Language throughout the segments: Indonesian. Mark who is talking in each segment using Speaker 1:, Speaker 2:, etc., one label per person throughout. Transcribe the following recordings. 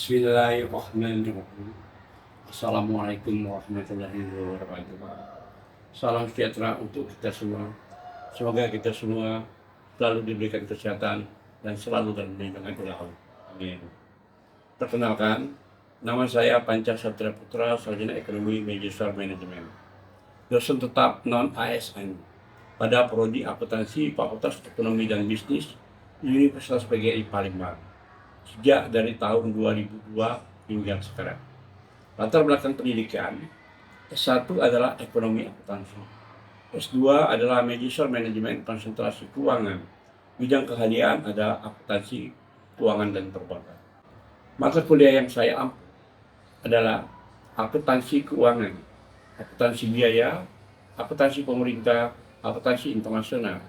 Speaker 1: Bismillahirrahmanirrahim. Assalamualaikum warahmatullahi wabarakatuh. Salam sejahtera untuk kita semua. Semoga kita semua selalu diberikan kesehatan dan selalu dalam lindungan Allah. Amin. Perkenalkan, nama saya Panca Satria Putra, Sarjana Ekonomi Magister Manajemen, dosen tetap non-ASN pada Prodi Akuntansi Fakultas Ekonomi dan Bisnis Universitas PGRI Palembang sejak dari tahun 2002 hingga sekarang. Latar belakang pendidikan, S1 adalah Ekonomi Akuntansi, S2 adalah Magister Manajemen Konsentrasi Keuangan, bidang keahlian adalah Akuntansi Keuangan dan Perbankan. Mata kuliah yang saya ambil adalah Akuntansi Keuangan, Akuntansi Biaya, Akuntansi Pemerintah, Akuntansi Internasional,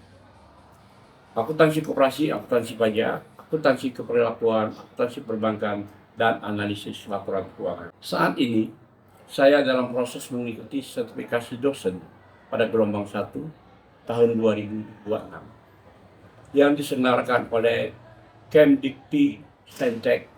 Speaker 1: Akuntansi Koperasi, Akuntansi Pajak, Akuntansi Keperilakuan, Akuntansi Perbankan, dan Analisis Laporan Keuangan. Saat ini, saya dalam proses mengikuti sertifikasi dosen pada gelombang 1 tahun 2026 yang diselenggarakan oleh Kemdikti Stek.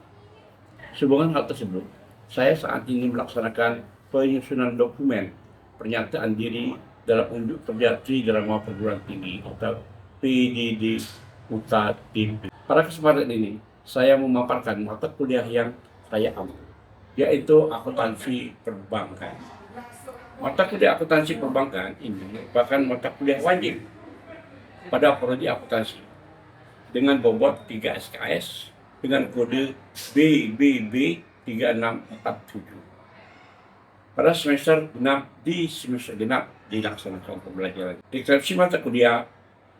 Speaker 1: Sehubungan hal tersebut, saya saat ini melaksanakan penyusunan dokumen pernyataan diri dalam unjuk kerja Tridrama Perguruan Tinggi atau PDD Uta-Tim. Pada kesempatan ini, saya memaparkan mata kuliah yang saya ambil, yaitu Akuntansi Perbankan. Mata kuliah Akuntansi Perbankan ini merupakan mata kuliah wajib pada Prodi Akuntansi dengan bobot 3 SKS dengan kode BBB 3647. Pada semester genap dilaksanakan pembelajaran. Deskripsi mata kuliah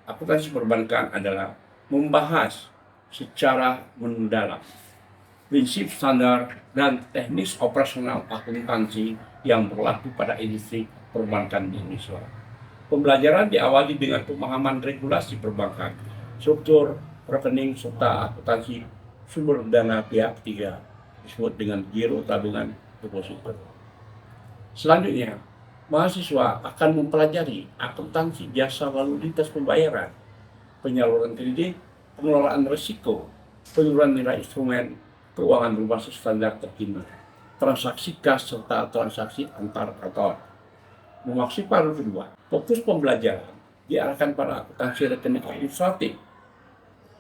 Speaker 1: Akuntansi Perbankan adalah membahas secara mendalam prinsip standar dan teknis operasional akuntansi yang berlaku pada industri perbankan di Indonesia. Pembelajaran diawali dengan pemahaman regulasi perbankan, struktur rekening serta akuntansi sumber dana pihak ketiga, disebut dengan giro tabungan deposito. Selanjutnya, mahasiswa akan mempelajari akuntansi jasa lalu lintas pembayaran, penyaluran kredit, pengelolaan risiko, penyaluran nilai instrumen keuangan berbasis standar terkini, transaksi kas serta transaksi antar kantor. Memasuki paruh kedua, fokus pembelajaran diarahkan pada akuntansi rekening administratif,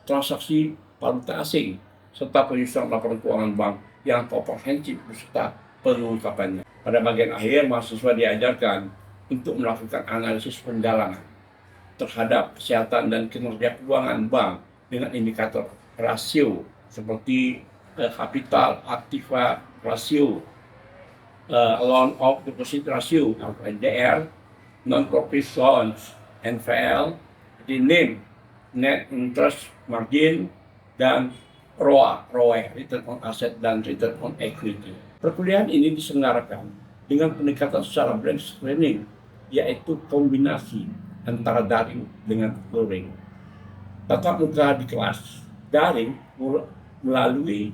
Speaker 1: transaksi valuta asing, serta penyusunan laporan keuangan bank yang komprehensif beserta pengungkapannya. Pada bagian akhir, mahasiswa diajarkan untuk melakukan analisis pendalaman terhadap kesehatan dan kinerja keuangan bank dengan indikator rasio seperti kapital aktiva rasio, loan of deposit ratio (LDR), non-profit loans (NPL), NIM (net interest margin), dan ROA (return on asset dan return on equity). Perkuliahan ini diselenggarakan dengan pendekatan secara blended learning, yaitu kombinasi antara daring dengan luring. Tatap muka di kelas, daring melalui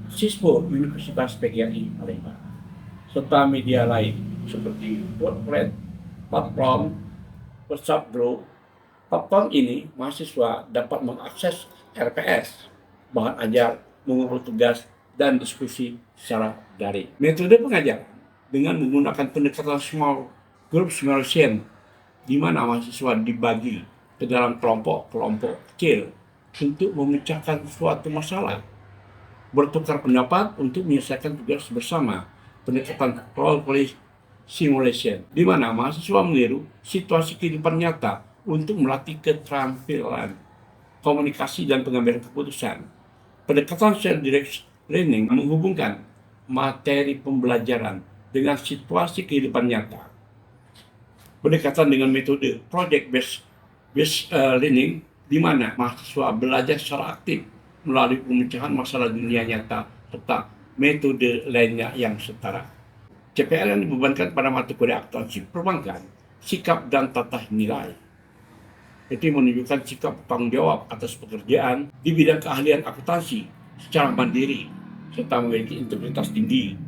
Speaker 1: SISPO Universitas PGRI Palembang, serta media lain seperti Wordpad, platform, WhatsApp Group. Platform ini mahasiswa dapat mengakses RPS, bahan ajar, mengurus tugas, dan diskusi secara daring. Metode pengajaran dengan menggunakan pendekatan small group simulation, di mana mahasiswa dibagi ke dalam kelompok-kelompok kecil untuk memecahkan suatu masalah, bertukar pendapat untuk menyelesaikan tugas bersama. Pendekatan role play simulation, di mana mahasiswa meniru situasi kehidupan nyata untuk melatih keterampilan komunikasi dan pengambilan keputusan. Pendekatan self-directed learning menghubungkan materi pembelajaran dengan situasi kehidupan nyata. Pendekatan dengan metode project-based learning, di mana mahasiswa belajar secara aktif melalui pemecahan masalah dunia nyata serta metode lainnya yang setara. CPL yang dibebankan pada mata kuliah akuntansi perbankan, sikap dan tata nilai. Itu menunjukkan sikap tanggung jawab atas pekerjaan di bidang keahlian akuntansi secara mandiri serta memiliki integritas tinggi.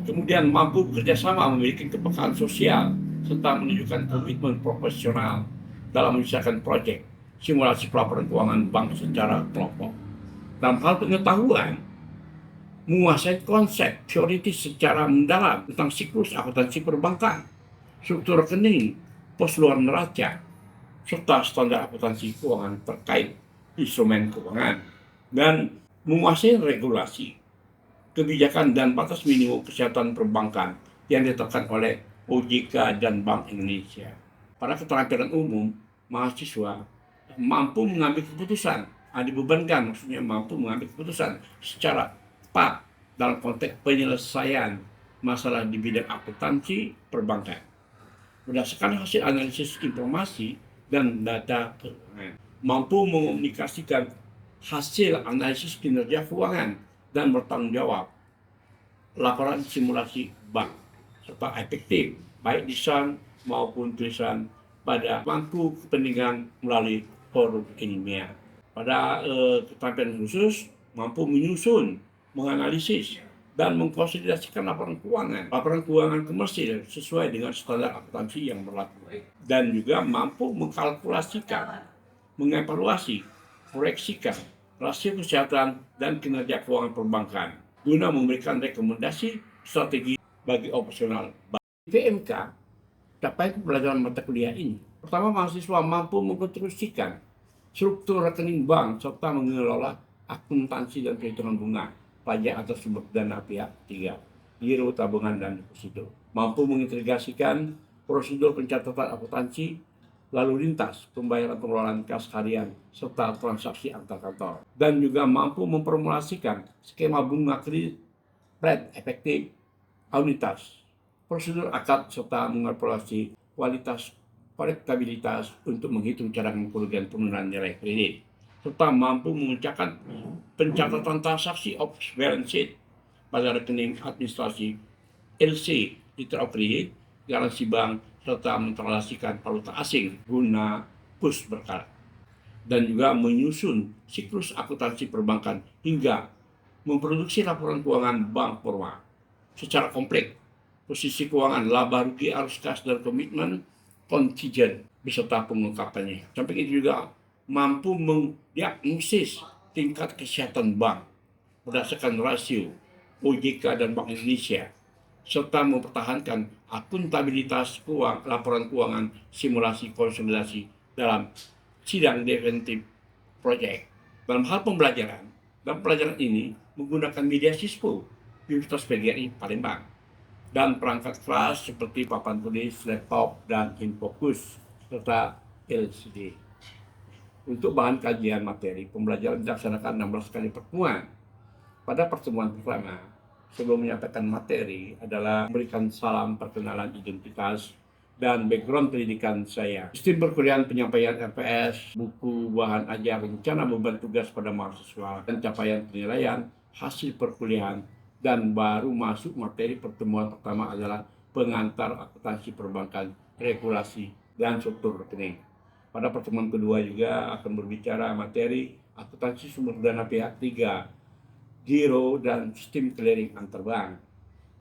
Speaker 1: Kemudian mampu bekerja sama, memiliki kepekaan sosial, serta menunjukkan komitmen profesional dalam menyelesaikan proyek simulasi pelaporan keuangan bank secara kelompok. Dalam hal pengetahuan, menguasai konsep teoritis secara mendalam tentang siklus akuntansi perbankan, struktur rekening, pos luar neraca, serta standar akuntansi keuangan terkait instrumen keuangan, dan menguasai regulasi, kebijakan dan batas minimum kesehatan perbankan yang ditetapkan oleh OJK dan Bank Indonesia. Pada keterampilan umum, mahasiswa mampu mengambil keputusan, dibebankan maksudnya mampu mengambil keputusan secara tepat dalam konteks penyelesaian masalah di bidang akuntansi perbankan berdasarkan hasil analisis informasi dan data keuangan, mampu mengomunikasikan hasil analisis kinerja keuangan dan bertanggung jawab laporan simulasi bank serta efektif baik lisan maupun tulisan pada pemangku kepentingan melalui forum ilmiah. Pada keterampilan khusus mampu menyusun, menganalisis, dan mengkonsolidasikan laporan keuangan komersil sesuai dengan standar akuntansi yang berlaku, dan juga mampu mengkalkulasikan, mengevaluasi, koreksikan rasio kesehatan dan kinerja keuangan perbankan guna memberikan rekomendasi strategi bagi operasional bank. PMK dapat pembelajaran mata kuliah ini. Pertama, mahasiswa mampu mengkonstruksikan struktur rekening bank serta mengelola akuntansi dan perhitungan bunga, pajak atau sumber dana pihak ketiga, giro, tabungan, dan deposito. Mampu mengintegrasikan prosedur pencatatan akuntansi, lalu lintas, pembayaran pengelolaan kas harian, serta transaksi antar kantor. Dan juga mampu memformulasikan skema bunga kredit, spread efektif, anuitas, prosedur akad, serta mengevaluasi kualitas kolektabilitas untuk menghitung cadangan kerugian penurunan nilai kredit, serta mampu mengucapkan pencatatan transaksi off balance sheet pada rekening administrasi LC, letter of credit, garansi bank, serta mentransaksikan valuta asing guna kurs berkala, dan juga menyusun siklus akuntansi perbankan hingga memproduksi laporan keuangan bank formal secara kompleks, posisi keuangan, laba rugi, arus kas, dan komitmen kontijen beserta pengungkapannya. Sampai itu juga mampu mendiagnosis tingkat kesehatan bank berdasarkan rasio OJK dan Bank Indonesia, serta mempertahankan akuntabilitas laporan keuangan simulasi konsolidasi dalam sidang definitif proyek. Dalam hal pelajaran ini menggunakan media sispo Universitas PGRI Palembang dan perangkat kelas seperti papan tulis, laptop, dan infocus serta LCD. Untuk bahan kajian materi, pembelajaran dilaksanakan 16 kali pertemuan. Pada pertemuan pertama, sebelum menyampaikan materi adalah memberikan salam perkenalan identitas dan background pendidikan saya, sistem perkuliahan, penyampaian RPS, buku, bahan ajar, rencana beban tugas pada mahasiswa, dan capaian penilaian hasil perkuliahan. Dan baru masuk materi pertemuan pertama adalah pengantar akuntansi perbankan, regulasi, dan struktur rekening. Pada pertemuan kedua juga akan berbicara materi akuntansi sumber dana pihak ketiga, giro, dan sistem clearing antar bank.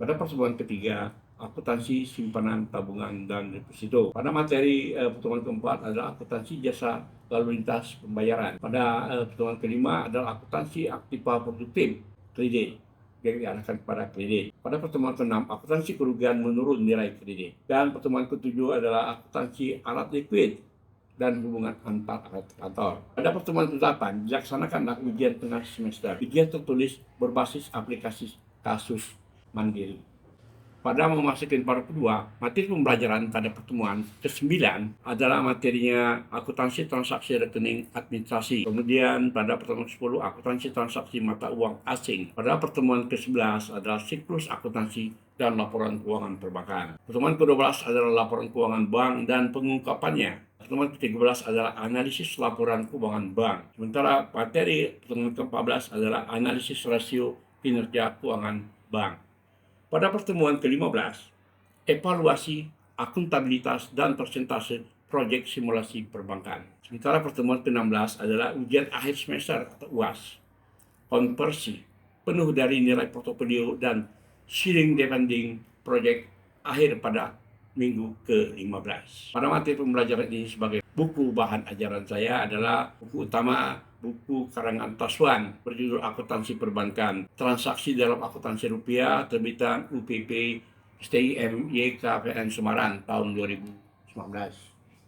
Speaker 1: Pada pertemuan ketiga, akuntansi simpanan, tabungan, dan deposito. Pada materi pertemuan keempat adalah akuntansi jasa lalu lintas pembayaran. Pada pertemuan kelima adalah akuntansi aktiva produktif kredit yang diarahkan kepada kredit. Pada pertemuan ke-6, akuntansi kerugian menurun nilai kredit. Dan pertemuan ke-7 adalah akuntansi alat likuid dan hubungan antar alat kantor. Pada pertemuan ke-8, dilaksanakanlah ujian tengah semester. Ujian tertulis berbasis aplikasi kasus mandiri. Pada memasuki paruh kedua, materi pembelajaran pada pertemuan ke-9 adalah materinya akuntansi transaksi rekening administrasi. Kemudian pada pertemuan ke-10, akuntansi transaksi mata uang asing. Pada pertemuan ke-11 adalah siklus akuntansi dan laporan keuangan perbankan. Pertemuan ke-12 adalah laporan keuangan bank dan pengungkapannya. Pertemuan ke-13 adalah analisis laporan keuangan bank. Sementara materi pertemuan ke-14 adalah analisis rasio kinerja keuangan bank. Pada pertemuan ke-15, evaluasi akuntabilitas dan persentase proyek simulasi perbankan. Sementara pertemuan ke-16 adalah ujian akhir semester atau UAS, konversi, penuh dari nilai portofolio, dan sharing depending proyek akhir pada minggu ke-15. Pada materi pembelajaran ini sebagai buku bahan ajaran saya adalah buku utama buku karangan Taswan berjudul Akuntansi Perbankan, Transaksi dalam Akuntansi Rupiah, terbitan UPP STIM YKPN Semarang tahun 2019,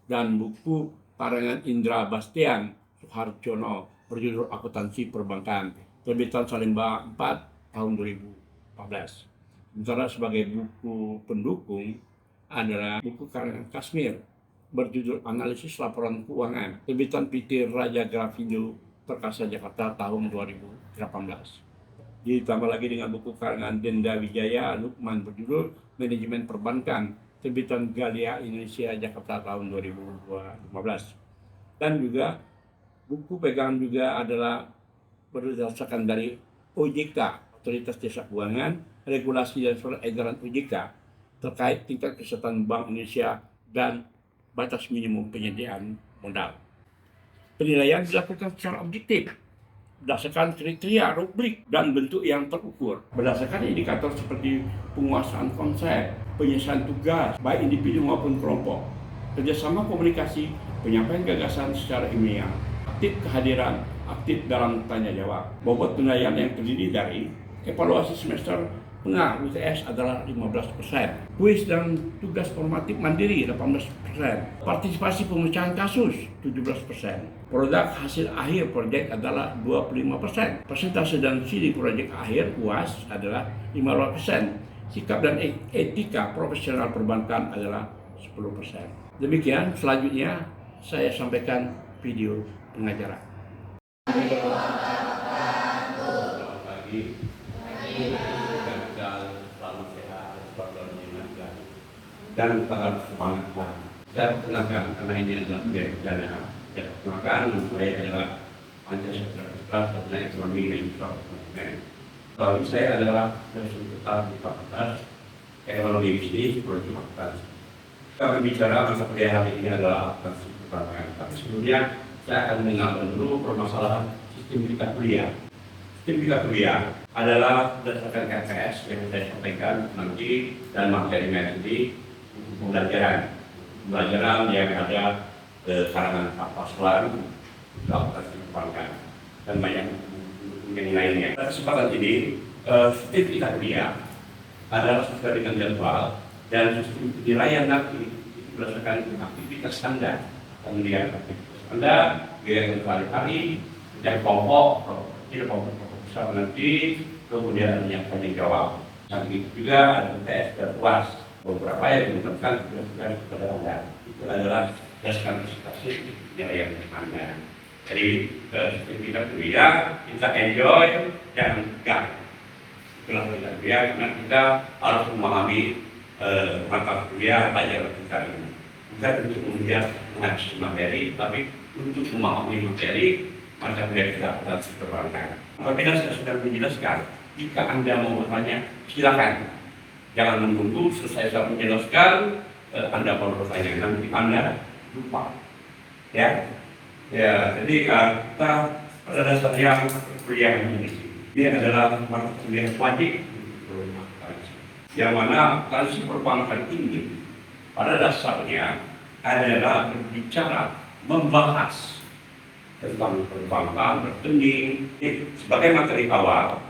Speaker 1: dan buku karangan Indra Bastian Suharjono berjudul Akuntansi Perbankan, terbitan Salemba 4 tahun 2014. Sementara sebagai buku pendukung adalah buku karangan Kasmir berjudul Analisis Laporan Keuangan, terbitan PT Raja Grafindo Perkasa Jakarta tahun 2018. Ditambah lagi dengan buku karangan Denda Wijaya Lukman berjudul Manajemen Perbankan, terbitan Galia Indonesia Jakarta tahun 2015. Dan juga buku pegangan juga adalah berdasarkan dari OJK, Otoritas Jasa Keuangan, Regulasi dan Surat Edaran OJK terkait tingkat kesehatan Bank Indonesia dan batas minimum penyediaan modal. Penilaian dilakukan secara objektif berdasarkan kriteria, rubrik, dan bentuk yang terukur, berdasarkan indikator seperti penguasaan konsep, penyelesaian tugas baik individu maupun kelompok, kerjasama komunikasi, penyampaian gagasan secara ilmiah, aktif kehadiran, aktif dalam tanya jawab. Bobot penilaian yang terdiri dari evaluasi semester pengar UTS adalah 15%, kuis dan tugas formatif mandiri 18%, partisipasi pemecahan kasus 17%, produk hasil akhir proyek adalah 25%, persentase dan CD proyek akhir UAS adalah 15%, sikap dan etika profesional perbankan adalah 10%. Demikian, selanjutnya saya sampaikan video pengajaran. Selamat pagi. Dan tetap semangat dan tenaga, karena ini adalah dana. Maka saya adalah Pancasila dan ekonomi dan manajemen. Kalau saya adalah konsultan di Fakultas Ekonomi Bisnis Perbankan. Kita berbicara masa kuliah hari ini adalah akuntansi perbankan. Tapi sebelumnya saya akan mengenalkan dulu permasalahan sistem kita kuliah. Sistem kita kuliah adalah berdasarkan KPS yang saya sampaikan nanti dan materi-materi pembelajaran yang ada karangan Taswan, akuntansi perbankan, dan banyak yang lainnya. Pada kesempatan ini, sistem kita kuliah adalah sesuai dengan jadwal dan sistem penilaian nanti berdasarkan aktivitas Anda. Kemudian aktivitas Anda, biaya sehari-hari, dan kelompok besar nanti, kemudian yang tanya jawab. Dan itu juga ada tes dan UAS. Beberapa yang ditentukan sudah kepada Anda. Itu adalah berdasarkan presentasi yang Anda. Jadi sistem kita kuliah, kita enjoy dan enggak. Itulah kita kuliah karena kita harus memahami mata kuliah pelajaran kita ini. Bukan untuk mengejar mengaji materi, tapi untuk memahami materi mata kuliah kita harus perbankan. Apabila saya sudah menjelaskan, jika Anda mau bertanya, silakan. Jangan menunggu selesai saya menjelaskan, Anda baru bertanya, nanti Anda lupa. Ya, jadi kita pada dasarnya kuliah ini adalah mata kuliah wajib, yang mana akuntansi perbankan ini pada dasarnya adalah berbicara, membahas tentang perbankan, bertanding sebagai materi awal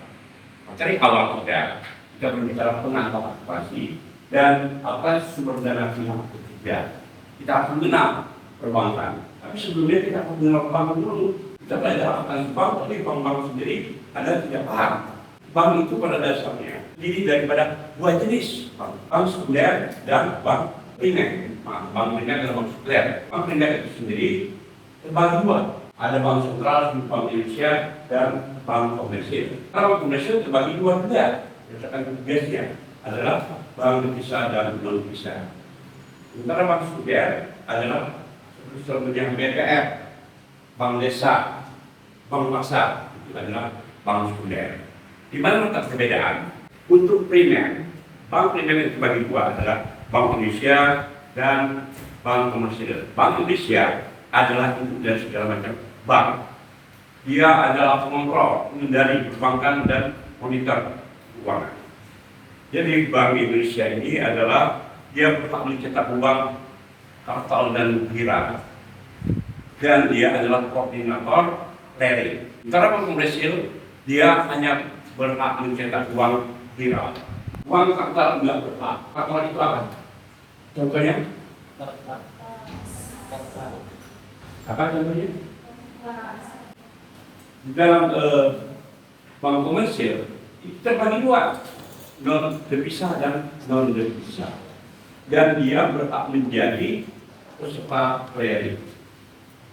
Speaker 1: kita berbicara penangkapan operasi dan apa sumber dana pihak ketiga. Kita akan mengenal perbankan. Tapi sebelumnya kita akan mengenal bank dulu. Kita belajar akan bank, tapi bank sendiri Anda tidak paham. Bank itu pada dasarnya terdiri daripada dua jenis, bank sekunder dan bank primer. Bank primer adalah bank sekunder. Bank primer itu sendiri terbagi dua. Ada bank sentral, bank Indonesia, dan bank komersil. Karena bank komersil terbagi dua juga. Berdasarkan tugasnya adalah bank devisa dan non devisa. Sementara bank sekunder adalah seperti BPR, bank desa, bank pasar, itu adalah bank sekunder. Di mana letak perbedaan? Untuk primer, bank primer yang terbagi dua adalah Bank Indonesia dan bank komersil. Bank Indonesia adalah induk dari segala macam bank. Dia adalah pengontrol, pengendali perbankan dan monitor keuangan. Jadi Bank Indonesia ini adalah dia berhak mencetak uang, kartal dan kira, dan dia adalah koordinator clearing. Sementara Bank Komersil dia hanya berhak mencetak uang viral. Uang kartal enggak berhak. Kartal itu apa? Contohnya? Apa contohnya? Di dalam Bank Komersil itu terbagi dua, non devisa dan non devisa. Dan dia berhak menjadi peserta clearing.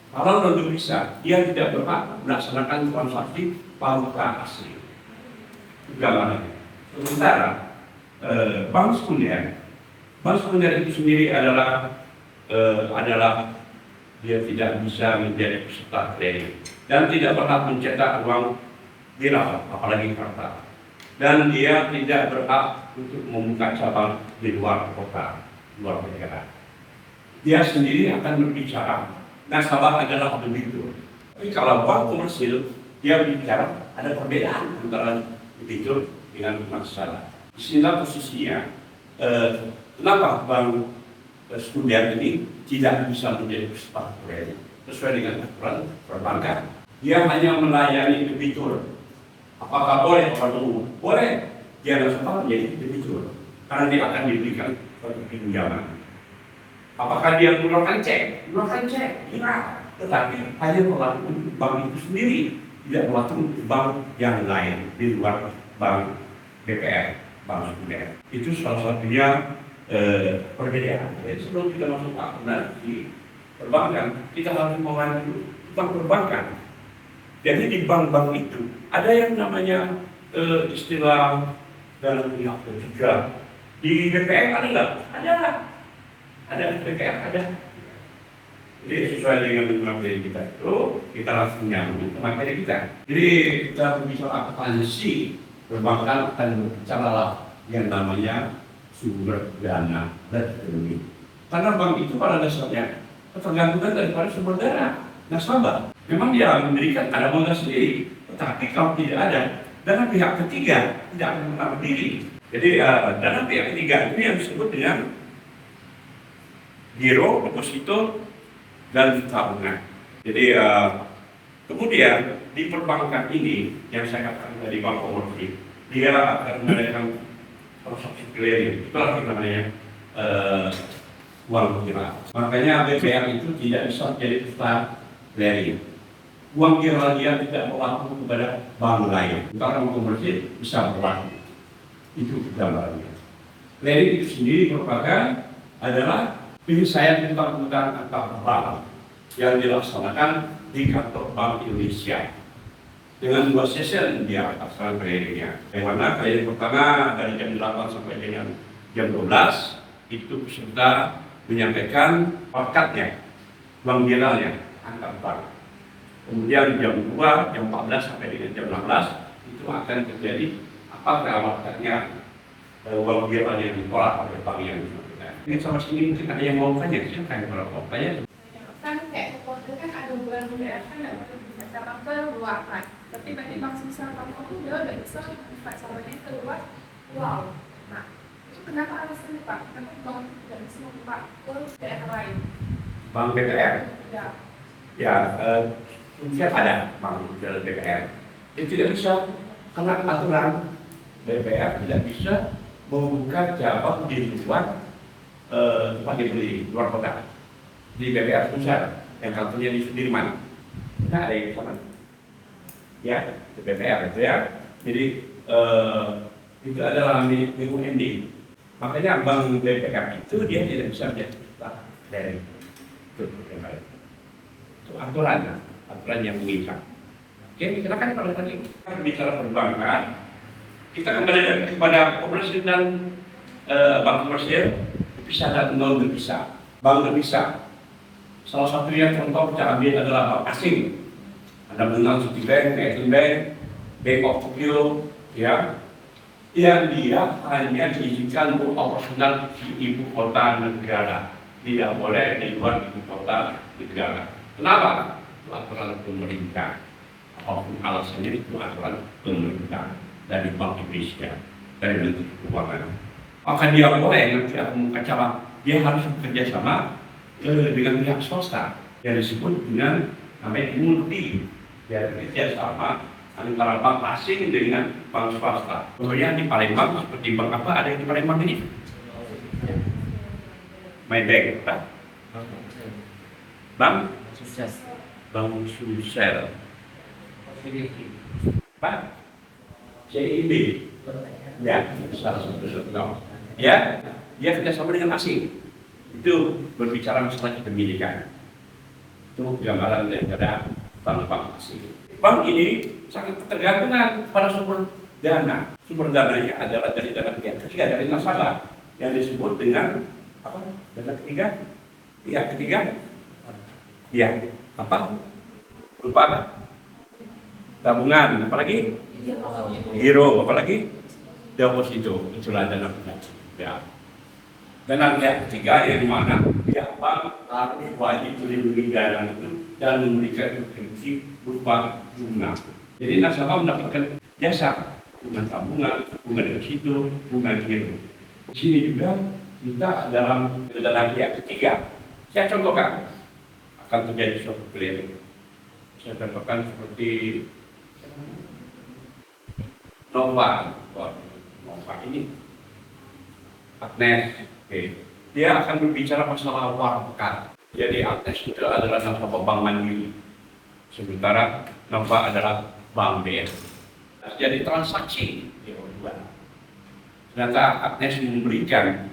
Speaker 1: Kalau non devisa, dia tidak berhak melaksanakan transaksi valuta asli. Gambarannya. Sementara bank sekunder itu sendiri adalah dia tidak bisa menjadi peserta clearing dan tidak berhak mencetak uang viral, apalagi kartal. Dan dia tidak berhak untuk membuka cabang di luar kota, luar negara. Dia sendiri akan berbicara. Nasabah adalah debitur. Tapi kalau bank komersil, dia berbicara ada perbedaan antara debitur dengan masalah. Disinilah posisinya. Kenapa bank sekunder ini tidak bisa menjadi peserta clearing sesuai dengan aturan perbankan? Dia hanya melayani debitur. Apakah boleh orang umum? Boleh. Dia nasabah menjadi debitur karena dia akan diberikan suatu pinjaman. Apakah dia mengeluarkan cek? Mengeluarkan cek, iya. Tetapi hanya berlaku untuk bank itu sendiri, tidak berlaku untuk bank yang lain di luar bank BPR, bank sekunder. Itu salah satunya perbedaan. Jadi sebelum kita masuk di perbankan, kita harus memahami bank perbankan. Jadi di bank-bank itu ada yang namanya istilah dalam pihak ketiga. Di BPR ada nggak? Ada di BPR ada. Jadi sesuai dengan materi kita itu, kita langsung nyambung ke materi kita. Jadi kita berbicara akuntansi perbankan akan berbicara lah yang namanya sumber dana rekening. Karena bank itu pada dasarnya ketergantungan daripada sumber dana nasabah. Memang dia mendirikan ada modal sendiri, tetapi kalau tidak ada dana pihak ketiga tidak akan pernah berdiri. Jadi dana pihak ketiga ini yang disebut dengan giro, deposito, dan tabungan. Jadi kemudian di perbankan ini yang saya katakan tadi bank komersil, dia akan mengadakan transaksi clearing. Itulah namanya uang viral. Makanya BPR itu tidak bisa menjadi peserta clearing. Uang viral dia tidak berlaku kepada bank lain. Kalau bank komersil bisa berlaku. Itu gambarannya. Clearing itu sendiri merupakan adalah penyelesaian utang-utang antar bank yang dilaksanakan di kantor Bank Indonesia dengan dua sesi dia akan clearingnya. Yang mana clearing pertama dari jam 8 sampai dengan jam 12 itu peserta menyampaikan pakatnya, uang viralnya antar bank. Kemudian jam 2, jam 14 sampai dengan jam 16 itu akan terjadi apakah waktunya uang viral yang ditolak oleh bank yang bersangkutan. Ini sama sini mungkin ada yang mau tanya, silakan kalau mau tanya.
Speaker 2: Kan kayak kode kan ada bulan BPR kan nggak bisa cabang keluar, tapi bagi bank sebesar bank itu dia udah bisa buka cabangnya keluar uang. Nah itu kenapa alasannya Pak? Kenapa bank tidak bisa membuka ke daerah lain?
Speaker 1: Bank BPR?
Speaker 2: Ya.
Speaker 1: Mungkin ada bank dari BPR. Itu tidak bisa karena aturan BPR tidak bisa membuka cabang di luar tempat dibeli luar kota. Di BPR pusat yang kantornya di Sudirman. Nah, ada yang sama. Ya, di BPR itu ya. Jadi itu adalah BUMD. Makanya bank BPR itu dia tidak bisa menjadi dari itu aturan yang mengikat. Oke, silakan kalau tadi kita bicara perbankan, kita kembali kepada komersil dan bank komersil, bisa dan non bisa. Bank bisa. Salah satunya contoh kita ambil adalah bank asing. Anda mengenal Citibank, Bank, Bank of Tokyo, ya, yang dia hanya diizinkan untuk operasional di ibu kota negara, tidak boleh di luar ibu kota negara. Kenapa? Aturan pemerintah, apapun alasannya itu aturan pemerintah dari Bank Indonesia, dari Menteri Keuangan. Maka dia boleh nanti membuka cabang, dia harus bekerja sama dengan pihak swasta yang disebut dengan namanya multi Biar kerjasama antara bank asing dengan bank swasta. Contohnya di Palembang, seperti bank apa ada yang di Palembang ini? Maybank, Pak. Bank Bank Sumsel. Pak, CIB. Ya, salah satu contoh. Ya, dia kerjasama dengan asing. Itu berbicara masalah kepemilikan. Itu gambaran daripada bank-bank asing. Bank ini sangat ketergantungan pada sumber dana. Sumber dananya adalah dari dana pihak ketiga, dari nasabah yang disebut dengan apa? Dana ketiga? Pihak ketiga? Ya, apa? Lupa apa? Tabungan, apalagi? Giro, apalagi? Deposito, itulah dana pihak. Ya. Dana pihak ketiga yang mana pihak bank harus wajib melindungi dana itu dan memberikan proteksi berupa bunga. Jadi nasabah mendapatkan jasa bunga tabungan, bunga deposito, bunga giro. Di sini juga kita dalam dana pihak ketiga. Saya contohkan akan terjadi suatu clearing. Saya contohkan seperti Nova ini, Agnes. Oke. Dia akan berbicara masalah uang pekan. Jadi Agnes itu adalah nasabah Bank Mandiri, sementara Nova adalah Bank BR. Jadi transaksi di dua. Ternyata Agnes memberikan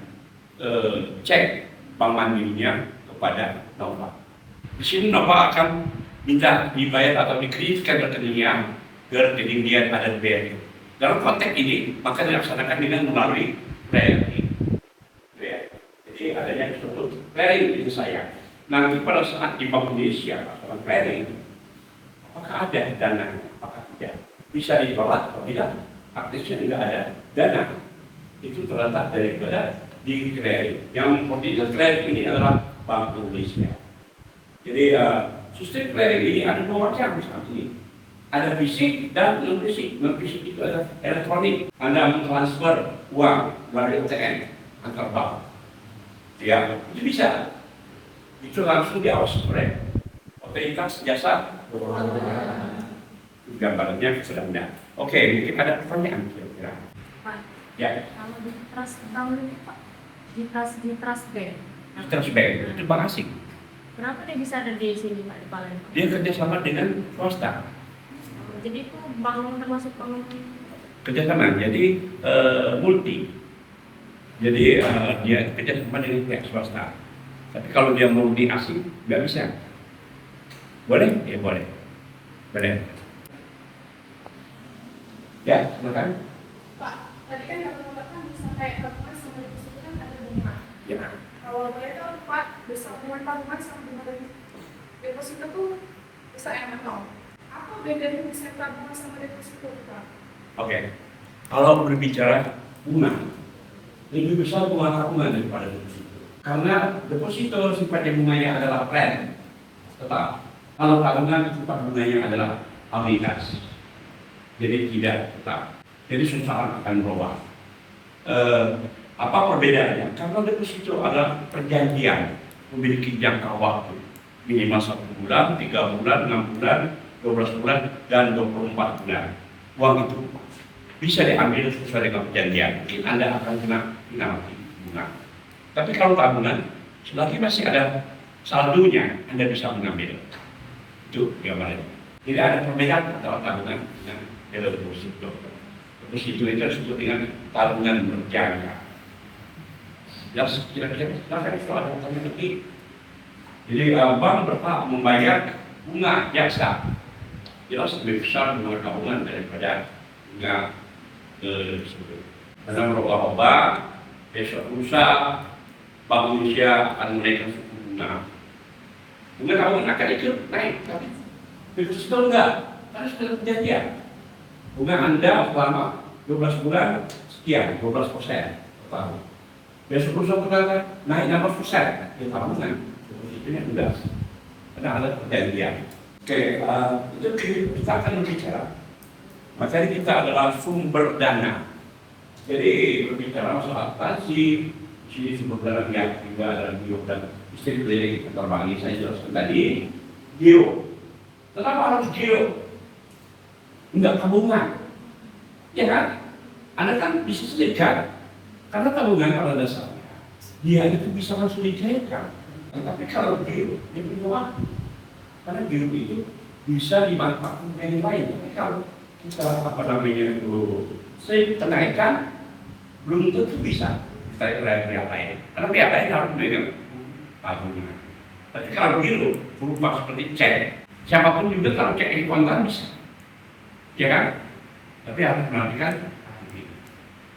Speaker 1: cek Bank Mandirinya kepada Nova. Di sini Nova akan minta dibayar atau dikreditkan rekeningnya ke rekening dia ada di BRI. Dalam konteks ini maka dilaksanakan dengan melalui BRI. Jadi adanya disebut clearing itu saya. Nanti pada saat di Bank Indonesia masalah clearing, apakah ada dana? Apakah tidak? Bisa ditolak atau tidak? Aktifnya tidak ada dana. Itu terletak daripada di clearing. Yang mempunyai clearing ini adalah Bank Indonesia. Jadi sistem clearing ini ada dua macam saat ini. Ada fisik dan non fisik. Non fisik itu adalah elektronik. Anda mentransfer uang dari ATM antar bank. Ya, itu bisa. Itu langsung diawasi oleh otoritas jasa keuangan. Gambarannya sudah benar. Oke, mungkin ada pertanyaan kira-kira.
Speaker 3: Pak,
Speaker 1: Ya,
Speaker 3: kalau di trust tahun ini Pak, di trust bank.
Speaker 1: trust bank itu bank asing.
Speaker 3: Kenapa dia bisa ada di sini Pak di Palembang?
Speaker 1: Dia kerjasama dengan swasta.
Speaker 3: Jadi itu bank termasuk bank
Speaker 1: Kerjasama, jadi multi. Jadi dia kerjasama dengan pihak swasta. Tapi kalau dia mau di asing, nggak bisa. Boleh? Ya boleh. Boleh. Ya, silakan.
Speaker 2: Pak, tadi kan kata kan bisa kayak tabungan sama deposito kan ada bunga.
Speaker 1: Ya.
Speaker 2: Kalau boleh tahu Pak, bisa tabungan sama bunga deposito tuh bisa yang nol. Apa bedanya bisa tabungan sama deposito Pak?
Speaker 1: Oke. Kalau berbicara bunga, lebih besar bunga tabungan daripada deposito. Karena deposito sifatnya bunganya adalah plan, tetap. Kalau tabungan sifat bunganya adalah amortis, jadi tidak tetap. Jadi susah akan berubah. Apa perbedaannya? Karena deposito adalah perjanjian, memiliki jangka waktu minimal 1 bulan, 3 bulan, 6 bulan, 12 bulan, dan 24 bulan. Uang itu bisa diambil sesuai dengan perjanjian. Mungkin Anda akan kena penalti bunga. Tapi kalau tabungan, selagi masih ada saldonya, Anda bisa mengambil. Itu gambarnya. Tidak ada perbedaan antara tabungan dengan deposito. Deposito itu disebut dengan tabungan berjangka. Yang kira-kira setelah ada lebih. Jadi bank berhak membayar bunga jaksa. Jelas lebih besar bunga tabungan daripada bunga deposito. Karena berubah-ubah, besok lusa Bank Indonesia akan menaikkan suku bunga. Bunga tabungan akan ikut naik, tapi deposito enggak. Karena sudah perjanjian. Bunga Anda selama 12 bulan sekian, 12% per tahun. Besok lusa kita naik 16% di tabungan. Depositonya enggak. Karena ada perjanjian. Oke, itu kita akan berbicara. Materi kita adalah sumber dana. Jadi berbicara masalah asuransi, sini sumber dana yang juga ada bio dan istri keliling penerbangan ini saya jelaskan tadi. Geo. Kenapa harus geo? enggak tabungan. Ya kan? Anda kan bisa sedekah. Karena tabungan pada dasarnya, dia itu bisa langsung dicairkan. Tapi kalau giro, dia punya waktu. Karena giro itu bisa dimanfaatkan yang lain. Tapi kalau kita saya kenaikan, belum tentu bisa kita yang lain. Karena pihak lain harus memegang tabungan. Tapi kalau giro berupa seperti cek, siapapun juga kalau cek di kontan bisa, ya kan? Tapi harus menantikan.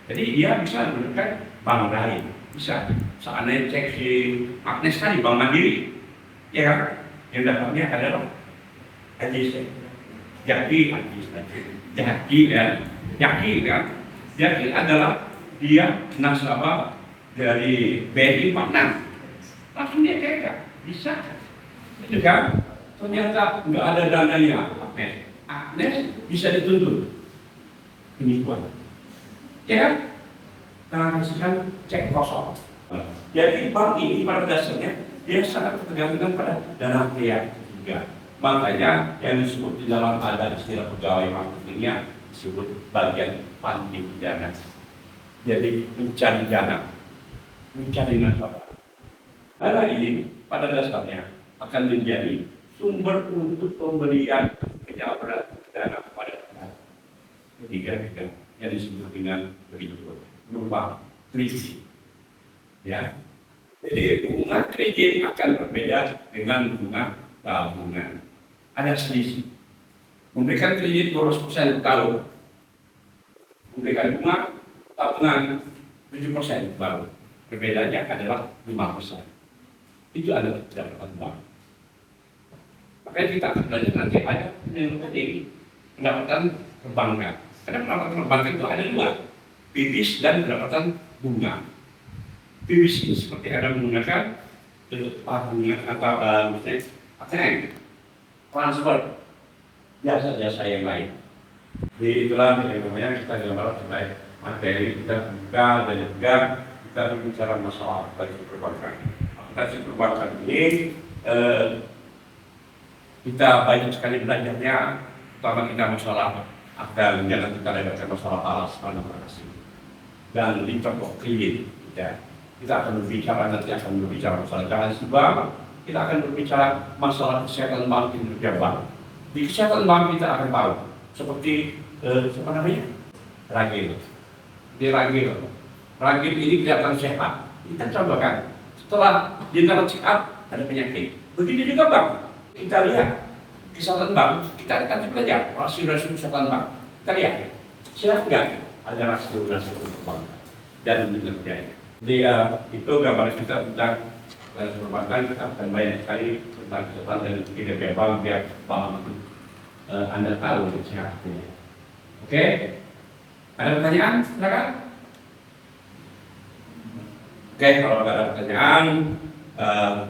Speaker 1: Jadi dia bisa menggunakan bank lain, bisa. Seandainya cek si Agnes tadi Bank Mandiri, ya kan? Yang dapatnya adalah AJC, Jaki kan? Jaki adalah dia nasabah dari BNI Makna, langsung dia cek, bisa. Itu kan? Ternyata nggak ada dananya Agnes bisa dituntut penipuan. Ya, karena kasihkan cek kosong. Jadi bank ini pada dasarnya dia sangat tergantung pada dana pihak ketiga. Makanya yang disebut di dalam ada istilah pegawai marketingnya disebut bagian funding dana. Jadi mencari dana, mencari nasabah. Karena ini pada dasarnya akan menjadi sumber untuk pemberian penyaluran dana kepada ketiga yang disebut dengan berupa kredit, ya. Jadi bunga kredit akan berbeda dengan bunga tabungan. Ada selisih. Memberikan kredit 200% tahun, memberikan bunga tabungan 7% baru. Perbedaannya adalah 5%. Itu adalah pendapatan bank. Makanya kita akan belajar nanti ada yang penting pendapatan perbankan. Karena pendapatan perbankan itu ada dua, bibis dan pendapatan bunga. Bibis ini seperti ada menggunakan tabungan atau misalnya ATM, transfer, jasa-jasa yang lain. Jadi itulah yang namanya kita gambar sebagai materi kita buka dan juga kita berbicara masalah aplikasi perbankan. Aplikasi perbankan ini kita banyak sekali belajarnya, terutama kita masalah akan jangan kita lewatkan masalah alas pada operasi dan lintas kredit. Kita akan berbicara masalah garansi bank, kita akan berbicara masalah kesehatan bank kinerja bank. Di kesehatan bank kita akan tahu seperti siapa namanya Ragil. Di Ragil ini kelihatan sehat. Kita coba kan setelah general check up ada penyakit. Begitu juga bank. Kita lihat kesehatan bank, kita akan belajar rasio-rasio kesehatan bank. Kita lihat, siapa enggak ada rasio-rasio bank dan kinerjanya. Jadi itu gambaran kita tentang perbankan. Kita akan banyak sekali tentang kesehatan dan kinerja bank biar bank Anda tahu sehatnya. Oke? Ada pertanyaan? Silakan. Oke, kalau ada pertanyaan,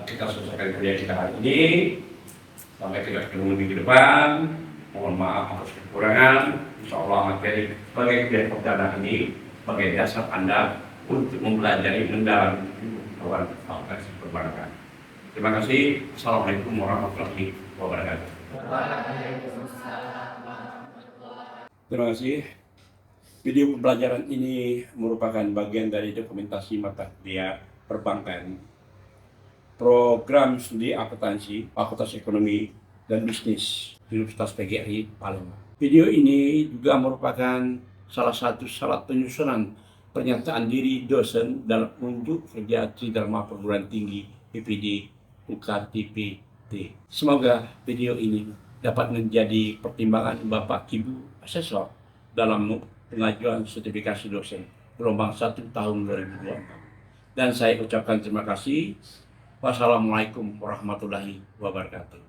Speaker 1: kita selesaikan kerja kita hari ini. Sampai kita ketemu minggu depan. Mohon maaf atas kekurangan. Insya Allah materi sebagai kegiatan perdana ini sebagai dasar Anda untuk mempelajari mendalam kawan aplikasi perbankan. Terima kasih. Assalamualaikum warahmatullahi wabarakatuh. Terima kasih. Video pembelajaran ini merupakan bagian dari dokumentasi mata kuliah perbankan program studi akuntansi, Fakultas Ekonomi dan Bisnis Universitas PGRI Palembang. Video ini juga merupakan salah satu syarat penyusunan pernyataan diri dosen dalam unjuk kerja Tridharma Perguruan Tinggi PPD UKTPT. Semoga video ini dapat menjadi pertimbangan Bapak Ibu asesor dalam pengajuan sertifikasi dosen gelombang 1 tahun 2024. Dan saya ucapkan terima kasih. Wassalamualaikum warahmatullahi wabarakatuh.